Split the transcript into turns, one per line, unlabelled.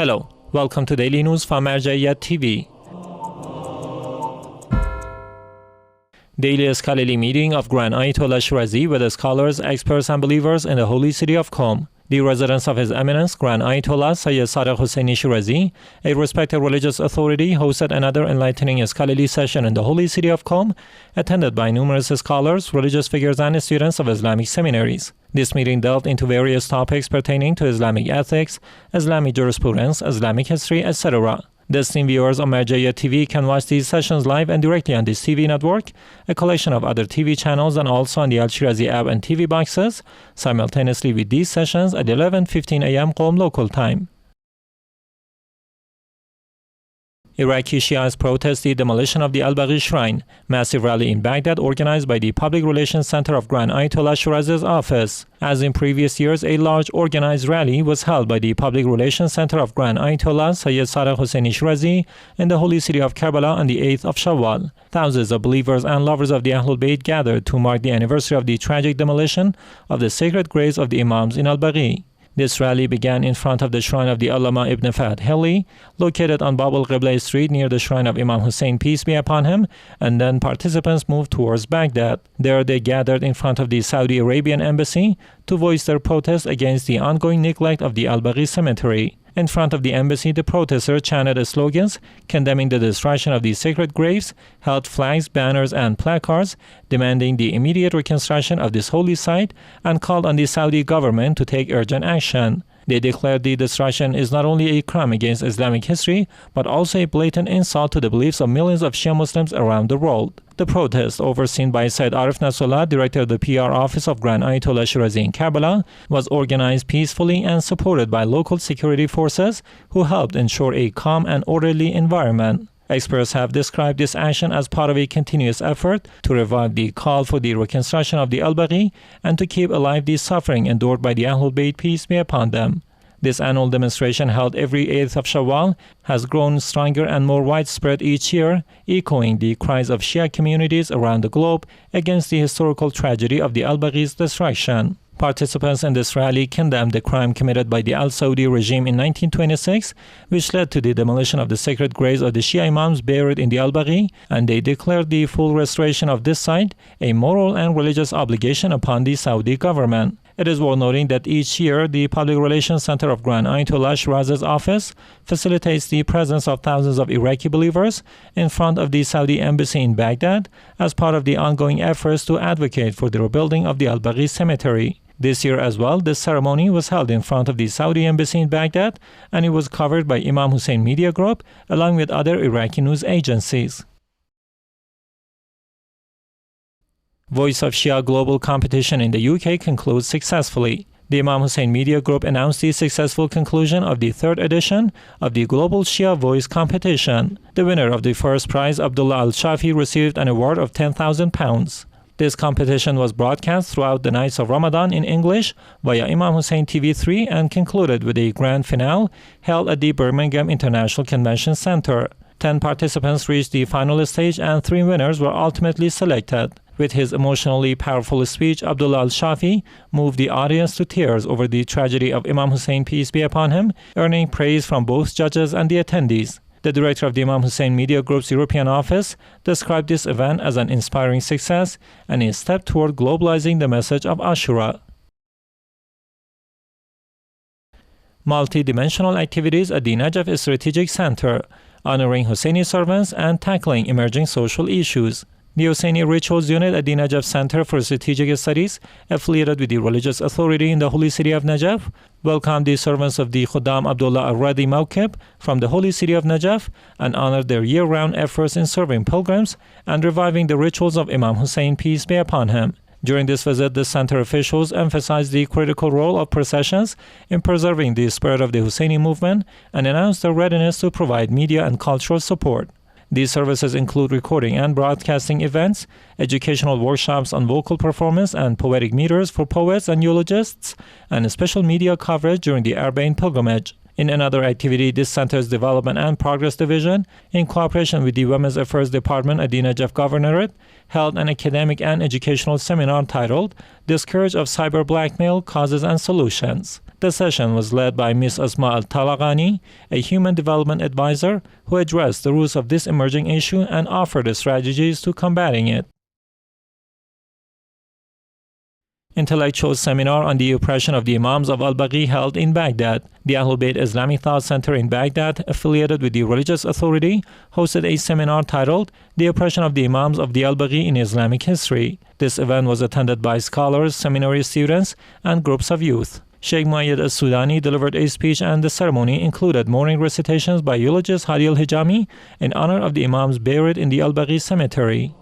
Hello, welcome to Daily News from Marjaiyat TV. Daily scholarly meeting of Grand Ayatollah Shirazi with scholars, experts and believers in the holy city of Qom. The residence of His Eminence Grand Ayatollah Sadiq Husseini Shirazi, a respected religious authority, hosted another enlightening scholarly session in the holy city of Qom, attended by numerous scholars, religious figures and students of Islamic seminaries. This meeting delved into various topics pertaining to Islamic ethics, Islamic jurisprudence, Islamic history, etc. The esteemed viewers on Marjaiyat TV can watch these sessions live and directly on this TV network, a collection of other TV channels, and also on the Al-Shirazi app and TV boxes, simultaneously with these sessions at 11:15 a.m. Qom local time. Iraqi Shias protest the demolition of the Al-Baqi shrine, massive rally in Baghdad organized by the Public Relations Center of Grand Ayatollah Shirazi's office. As in previous years, a large organized rally was held by the Public Relations Center of Grand Ayatollah Sadiq Husseini Shirazi in the holy city of Karbala on the 8th of Shawwal. Thousands of believers and lovers of the Ahlul Bayt gathered to mark the anniversary of the tragic demolition of the sacred graves of the Imams in Al-Baqi. This rally began in front of the shrine of the Allama Ibn Fahd Hilli, located on Bab al-Qibla Street near the shrine of Imam Hussein, peace be upon him, and then participants moved towards Baghdad. There they gathered in front of the Saudi Arabian embassy to voice their protest against the ongoing neglect of the Al-Baqi cemetery. In front of the embassy, the protesters chanted slogans condemning the destruction of the sacred graves, held flags, banners, and placards demanding the immediate reconstruction of this holy site, and called on the Saudi government to take urgent action. They declared the destruction is not only a crime against Islamic history, but also a blatant insult to the beliefs of millions of Shia Muslims around the world. The protest, overseen by Said Arif Nasrallah, director of the PR office of Grand Ayatollah Shirazi in Karbala, was organized peacefully and supported by local security forces who helped ensure a calm and orderly environment. Experts have described this action as part of a continuous effort to revive the call for the reconstruction of the Al-Baqi and to keep alive the suffering endured by the Ahlul Bayt, peace be upon them. This annual demonstration, held every 8th of Shawwal, has grown stronger and more widespread each year, echoing the cries of Shia communities around the globe against the historical tragedy of the Al-Baqi's destruction. Participants in this rally condemned the crime committed by the Al-Saudi regime in 1926, which led to the demolition of the sacred graves of the Shia Imams buried in the Al-Baqi, and they declared the full restoration of this site a moral and religious obligation upon the Saudi government. It is worth noting that each year, the Public Relations Center of Grand Ayatollah Shirazi's office facilitates the presence of thousands of Iraqi believers in front of the Saudi embassy in Baghdad as part of the ongoing efforts to advocate for the rebuilding of the Al-Baqi cemetery. This year as well, this ceremony was held in front of the Saudi embassy in Baghdad, and it was covered by Imam Hussein Media Group along with other Iraqi news agencies. Voice of Shia Global competition in the UK concludes successfully. The Imam Hussein Media Group announced the successful conclusion of the third edition of the Global Shia Voice competition. The winner of the first prize, Abdullah Al-Shafi, received an award of £10,000. This competition was broadcast throughout the nights of Ramadan in English via Imam Hussein TV3 and concluded with a grand finale held at the Birmingham International Convention Center. 10 participants reached the final stage and 3 winners were ultimately selected. With his emotionally powerful speech, Abdullah Al-Shafi moved the audience to tears over the tragedy of Imam Hussein, peace be upon him, earning praise from both judges and the attendees. The director of the Imam Hussein Media Group's European office described this event as an inspiring success and a step toward globalizing the message of Ashura. Multi-dimensional activities at the Najaf Strategic Center, honoring Husseini servants and tackling emerging social issues. The Husseini Rituals Unit at the Najaf Center for Strategic Studies, affiliated with the religious authority in the holy city of Najaf, welcomed the servants of the Khuddam Abdullah al-Radi Mawqib from the holy city of Najaf and honored their year-round efforts in serving pilgrims and reviving the rituals of Imam Hussein, peace be upon him. During this visit, the center officials emphasized the critical role of processions in preserving the spirit of the Husseini movement and announced their readiness to provide media and cultural support. These services include recording and broadcasting events, educational workshops on vocal performance and poetic meters for poets and eulogists, and special media coverage during the Arbaeen pilgrimage. In another activity, this center's Development and Progress Division, in cooperation with the Women's Affairs Department at the Najaf Governorate, held an academic and educational seminar titled "The Scourge of Cyber Blackmail, Causes and Solutions." The session was led by Ms. Asma Al-Talaqani, a human development advisor, who addressed the roots of this emerging issue and offered strategies to combating it. Intellectual seminar on the oppression of the Imams of Al-Baqi held in Baghdad. The Ahlul Bayt Islamic Thought Center in Baghdad, affiliated with the religious authority, hosted a seminar titled The Oppression of the Imams of the Al-Baqi in Islamic History. This event was attended by scholars, seminary students, and groups of youth. Sheikh Muayyad al-Sudani delivered a speech, and the ceremony included morning recitations by eulogist Hadi al-Hijami in honor of the Imams buried in the Al-Baqi cemetery.